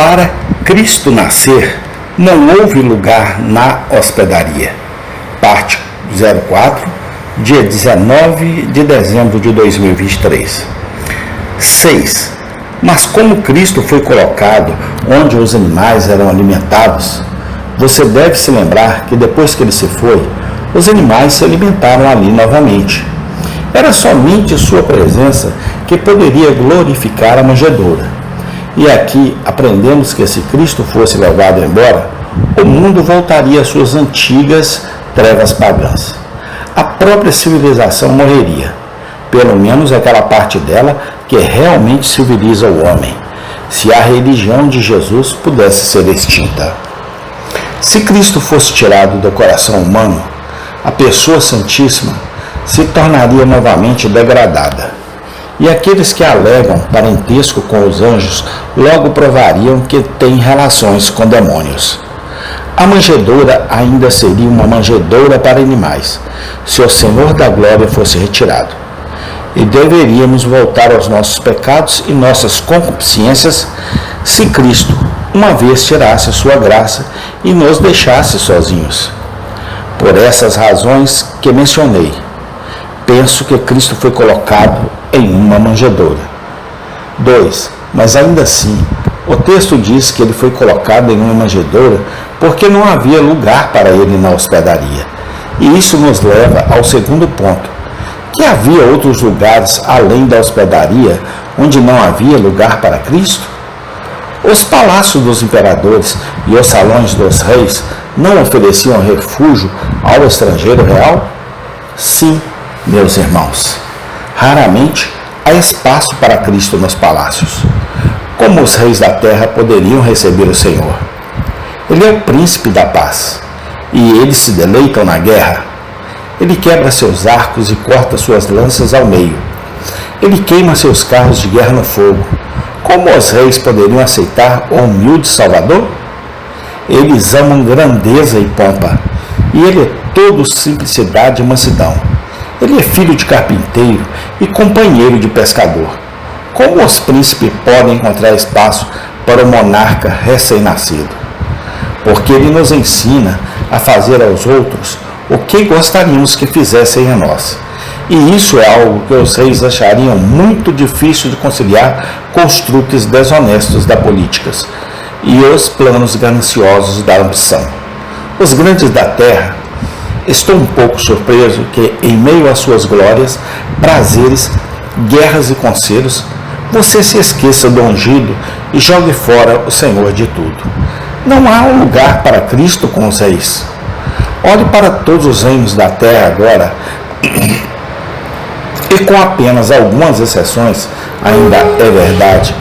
Para Cristo nascer, não houve lugar na hospedaria. Parte 04, dia 19 de dezembro de 2023. 6. Mas como Cristo foi colocado onde os animais eram alimentados, você deve se lembrar que depois que ele se foi, os animais se alimentaram ali novamente. Era somente sua presença que poderia glorificar a manjedoura. E aqui aprendemos que se Cristo fosse levado embora, o mundo voltaria às suas antigas trevas pagãs. A própria civilização morreria, pelo menos aquela parte dela que realmente civiliza o homem, se a religião de Jesus pudesse ser extinta. Se Cristo fosse tirado do coração humano, a pessoa santíssima se tornaria novamente degradada. E aqueles que alegam parentesco com os anjos logo provariam que têm relações com demônios. A manjedoura ainda seria uma manjedoura para animais, se o Senhor da Glória fosse retirado. E deveríamos voltar aos nossos pecados e nossas concupiscências se Cristo, uma vez tirasse sua graça e nos deixasse sozinhos. Por essas razões que mencionei, penso que Cristo foi colocado em uma manjedoura. 2. Mas ainda assim, o texto diz que ele foi colocado em uma manjedoura porque não havia lugar para ele na hospedaria. E isso nos leva ao segundo ponto, que havia outros lugares além da hospedaria onde não havia lugar para Cristo? Os palácios dos imperadores e os salões dos reis não ofereciam refúgio ao estrangeiro real? Sim, meus irmãos. Raramente há espaço para Cristo nos palácios. Como os reis da terra poderiam receber o Senhor? Ele é o príncipe da paz, e eles se deleitam na guerra. Ele quebra seus arcos e corta suas lanças ao meio. Ele queima seus carros de guerra no fogo. Como os reis poderiam aceitar o humilde Salvador? Eles amam grandeza e pompa, e ele é todo simplicidade e mansidão. Ele é filho de carpinteiro e companheiro de pescador. Como os príncipes podem encontrar espaço para o monarca recém-nascido? Porque ele nos ensina a fazer aos outros o que gostaríamos que fizessem a nós. E isso é algo que os reis achariam muito difícil de conciliar com os truques desonestos da política e os planos gananciosos da ambição. Os grandes da terra, estou um pouco surpreso que, em meio às suas glórias, prazeres, guerras e conselhos, você se esqueça do ungido e jogue fora o Senhor de tudo. Não há um lugar para Cristo com os reis. Olhe para todos os reinos da terra agora, e com apenas algumas exceções, ainda é verdade,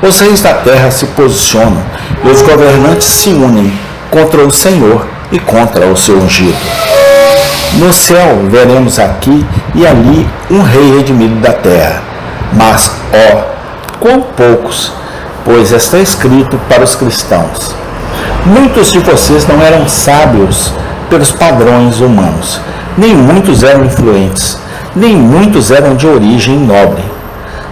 os reis da terra se posicionam e os governantes se unem contra o Senhor e contra o seu ungido. No céu veremos aqui e ali um rei redimido da terra, mas, ó, quão poucos, pois está escrito para os cristãos: muitos de vocês não eram sábios pelos padrões humanos, nem muitos eram influentes, nem muitos eram de origem nobre.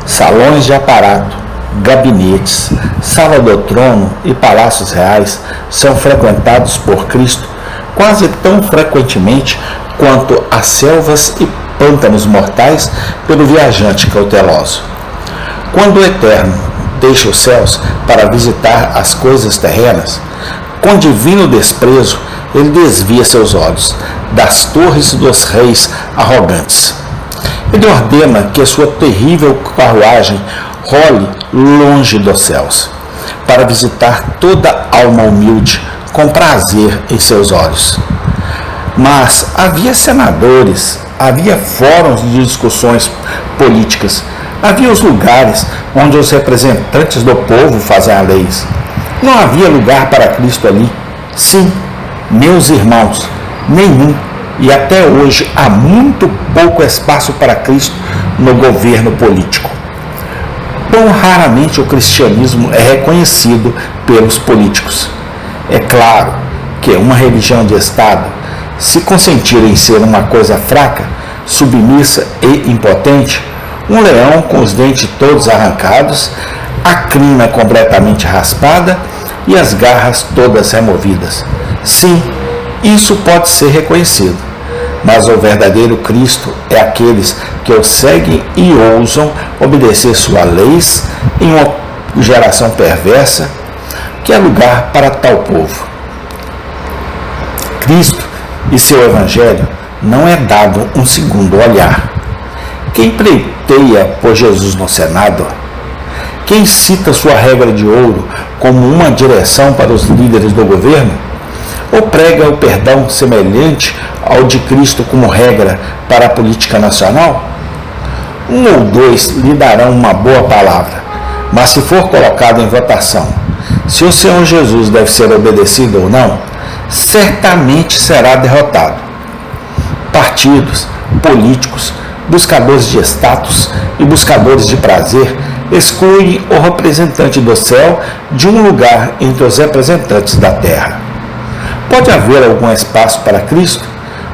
Salões de aparato, gabinetes, sala do trono e palácios reais são frequentados por Cristo quase tão frequentemente quanto as selvas e pântanos mortais pelo viajante cauteloso. Quando o Eterno deixa os céus para visitar as coisas terrenas, com divino desprezo, ele desvia seus olhos das torres dos reis arrogantes. Ele ordena que a sua terrível carruagem role longe dos céus, para visitar toda alma humilde com prazer em seus olhos. Mas havia senadores, havia fóruns de discussões políticas, havia os lugares onde os representantes do povo fazem as leis. Não havia lugar para Cristo ali? Sim, meus irmãos, nenhum. E até hoje há muito pouco espaço para Cristo no governo político. Quão raramente o cristianismo é reconhecido pelos políticos. É claro que uma religião de Estado, se consentir em ser uma coisa fraca, submissa e impotente, um leão com os dentes todos arrancados, a crina completamente raspada e as garras todas removidas. Sim, isso pode ser reconhecido, mas o verdadeiro Cristo é aqueles que o seguem e ousam obedecer suas leis em uma geração perversa que é lugar para tal povo. Cristo e seu Evangelho não é dado um segundo olhar. Quem pleiteia por Jesus no Senado, quem cita sua regra de ouro como uma direção para os líderes do governo, ou prega o perdão semelhante ao de Cristo como regra para a política nacional? Um ou dois lhe darão uma boa palavra, mas se for colocado em votação se o Senhor Jesus deve ser obedecido ou não, certamente será derrotado. Partidos, políticos, buscadores de status e buscadores de prazer excluem o representante do céu de um lugar entre os representantes da terra. Pode haver algum espaço para Cristo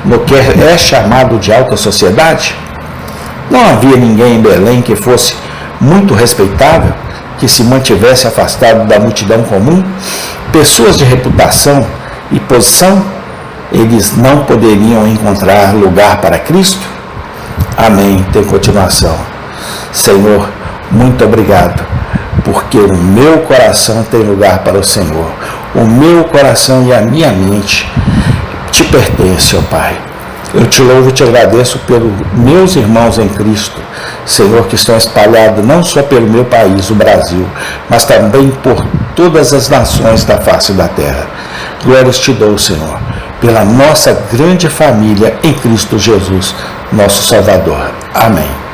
no que é chamado de alta sociedade? Não havia ninguém em Belém que fosse muito respeitável, que se mantivesse afastado da multidão comum? Pessoas de reputação e posição, eles não poderiam encontrar lugar para Cristo? Amém. Tem continuação. Senhor, muito obrigado, porque o meu coração tem lugar para o Senhor. O meu coração e a minha mente te pertencem, ó Pai. Eu te louvo e te agradeço pelos meus irmãos em Cristo, Senhor, que estão espalhados não só pelo meu país, o Brasil, mas também por todas as nações da face da terra. Glórias te dou, Senhor, pela nossa grande família em Cristo Jesus, nosso Salvador. Amém.